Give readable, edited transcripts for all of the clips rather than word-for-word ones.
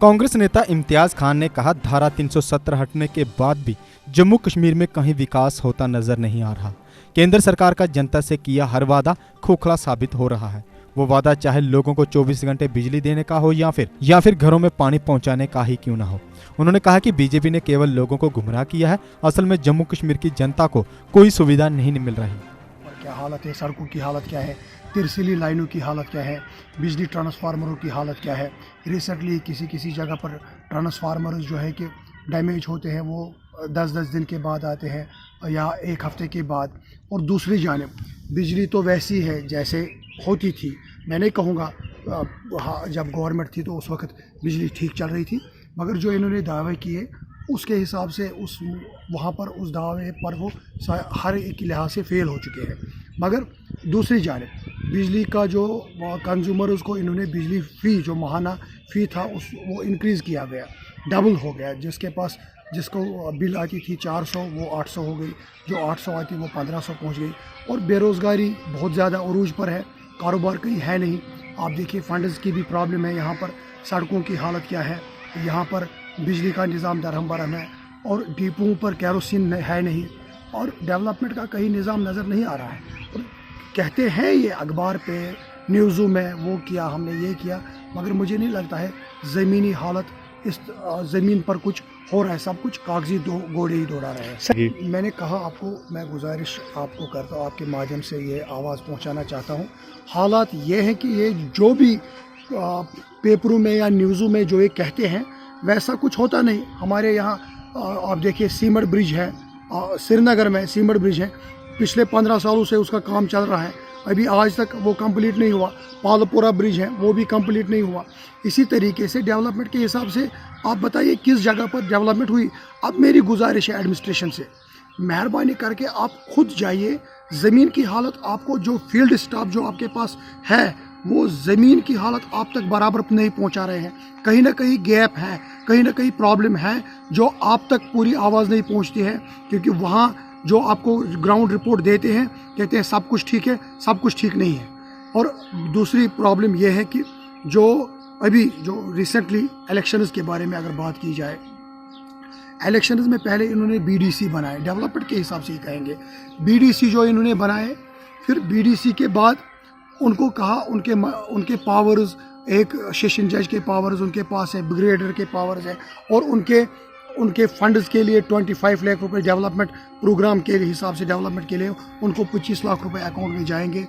कांग्रेस नेता इम्तियाज खान ने कहा, धारा 370 हटने के बाद भी जम्मू कश्मीर में कहीं विकास होता नजर नहीं आ रहा। केंद्र सरकार का जनता से किया हर वादा खोखला साबित हो रहा है। वो वादा चाहे लोगों को 24 घंटे बिजली देने का हो या फिर घरों में पानी पहुंचाने का ही क्यों ना हो। उन्होंने कहा कि बीजेपी ने केवल लोगों को गुमराह किया है। असल में जम्मू कश्मीर की जनता को कोई सुविधा नहीं मिल रही। क्या हालत है, सड़कों की हालत क्या है, तिरछली लाइनों की हालत क्या है, बिजली ट्रांसफार्मरों की हालत क्या है। रिसेंटली किसी जगह पर ट्रांसफार्मर जो है कि डैमेज होते हैं, वो 10-10 दिन के बाद आते हैं या एक हफ्ते के बाद। और दूसरी जानिब बिजली तो वैसी है जैसे होती थी। मैं नहीं कहूँगा जब गवर्नमेंट थी तो उस वक्त बिजली ठीक चल रही थी, मगर जो इन्होंने दावे किए उसके हिसाब से वहाँ पर उस दावे पर वो हर एक लिहाज से फेल हो चुके हैं। मगर दूसरी जानिब बिजली का जो कंज्यूमर उसको इन्होंने बिजली फ़ी जो माहाना फ़ी था वो इंक्रीज़ किया गया, डबल हो गया। जिसको बिल आती थी 400 वो 800 हो गई, जो 800 आती वो 1500 पहुँच गई। और बेरोज़गारी बहुत ज़्यादा अरूज पर है, कारोबार कहीं है नहीं। आप देखिए फंड्स की भी प्रॉब्लम है यहाँ पर, सड़कों की हालत क्या है, यहाँ पर बिजली का निज़ाम दरहम बरहम है और डिपों पर केरोसिन है नहीं, और डेवलपमेंट का कहीं निज़ाम नज़र नहीं आ रहा है। और कहते हैं ये अखबार पे न्यूज़ों में वो किया हमने ये किया, मगर मुझे नहीं लगता है ज़मीनी हालत इस ज़मीन पर कुछ हो रहा है। सब कुछ कागजी घोड़े ही दौड़ा रहे हैं। मैंने कहा आपको, मैं गुजारिश आपको करता हूँ, आपके माध्यम से ये आवाज़ पहुँचाना चाहता हूँ। हालात ये हैं कि ये जो भी पेपरों में या न्यूज़ों में जो ये कहते हैं वैसा कुछ होता नहीं। हमारे यहाँ आप देखिए सीमेंट ब्रिज है, श्रीनगर में सीमेंट ब्रिज है, पिछले 15 सालों से उसका काम चल रहा है, अभी आज तक वो कंप्लीट नहीं हुआ। पालपुरा ब्रिज है, वो भी कंप्लीट नहीं हुआ। इसी तरीके से डेवलपमेंट के हिसाब से आप बताइए किस जगह पर डेवलपमेंट हुई। अब मेरी गुजारिश है एडमिनिस्ट्रेशन से, मेहरबानी करके आप खुद जाइए, ज़मीन की हालत आपको जो फील्ड स्टाफ जो आपके पास है वो ज़मीन की हालत आप तक बराबर नहीं पहुंचा रहे हैं। कहीं ना कहीं गैप है, कहीं ना कहीं प्रॉब्लम है जो आप तक पूरी आवाज़ नहीं पहुंचती है, क्योंकि वहाँ जो आपको ग्राउंड रिपोर्ट देते हैं कहते हैं सब कुछ ठीक है, सब कुछ ठीक नहीं है। और दूसरी प्रॉब्लम यह है कि जो रिसेंटली इलेक्शंस के बारे में अगर बात की जाए, इलेक्शंस में पहले इन्होंने बीडीसी बनाए, डेवलपमेंट के हिसाब से ही कहेंगे। बीडीसी जो इन्होंने बनाए, फिर बीडीसी के बाद उनको कहा उनके पावर्स, एक सेशन जज के पावर्स उनके पास है, ब्रिगेडियर के पावर्स है, और उनके फंड्स के लिए 25 लाख रुपए डेवलपमेंट प्रोग्राम के हिसाब से डेवलपमेंट के लिए उनको 25 लाख रुपए अकाउंट में जाएंगे,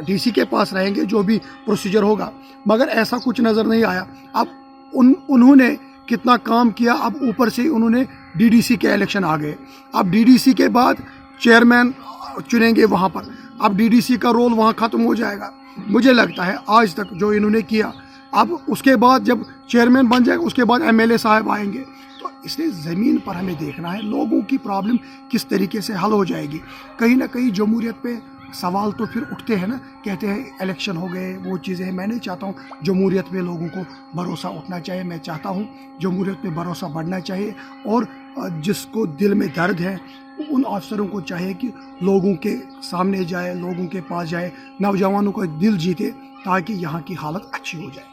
डीसी के पास रहेंगे, जो भी प्रोसीजर होगा। मगर ऐसा कुछ नज़र नहीं आया। अब उन्होंने कितना काम किया, अब ऊपर से उन्होंने डीडीसी के इलेक्शन आ गए। अब डीडीसी के बाद चेयरमैन चुनेंगे वहाँ पर, अब डीडीसी का रोल वहाँ ख़त्म हो जाएगा। मुझे लगता है आज तक जो इन्होंने किया, अब उसके बाद जब चेयरमैन बन जाएगा उसके बाद एमएलए साहब आएंगे। तो इसलिए ज़मीन पर हमें देखना है लोगों की प्रॉब्लम किस तरीके से हल हो जाएगी। कहीं ना कहीं जमहूरियत पे सवाल तो फिर उठते हैं ना, कहते हैं इलेक्शन हो गए, वो चीज़ें हैं। मैं नहीं चाहता हूँ जमहूरियत पे लोगों को भरोसा उठना चाहिए। मैं चाहता हूँ जमहूरियत पे भरोसा बढ़ना चाहिए, और जिसको दिल में दर्द है उन अफसरों को चाहिए कि लोगों के सामने जाए, लोगों के पास जाए, नौजवानों का दिल जीते, ताकि यहाँ की हालत अच्छी हो जाए।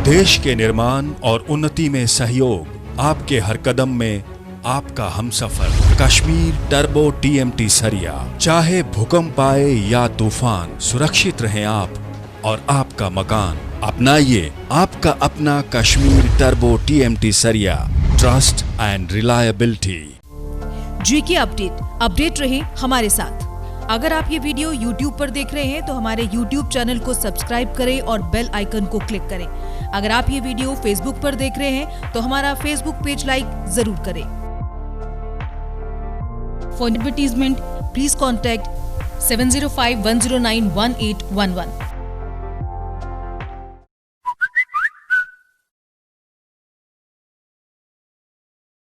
देश के निर्माण और उन्नति में सहयोग, आपके हर कदम में आपका हमसफर। कश्मीर टर्बो टीएमटी सरिया, चाहे भूकंप आए या तूफान, सुरक्षित रहें आप और आपका मकान। अपनाइए आपका अपना कश्मीर टर्बो टीएमटी सरिया, trust and reliability. GK update रहे हमारे साथ। अगर आप ये वीडियो YouTube पर देख रहे हैं तो हमारे YouTube चैनल को सब्सक्राइब करें और बेल आइकन को क्लिक करें। अगर आप ये वीडियो Facebook पर देख रहे हैं तो हमारा Facebook पेज लाइक जरूर करें। For advertisement please contact 7051091811।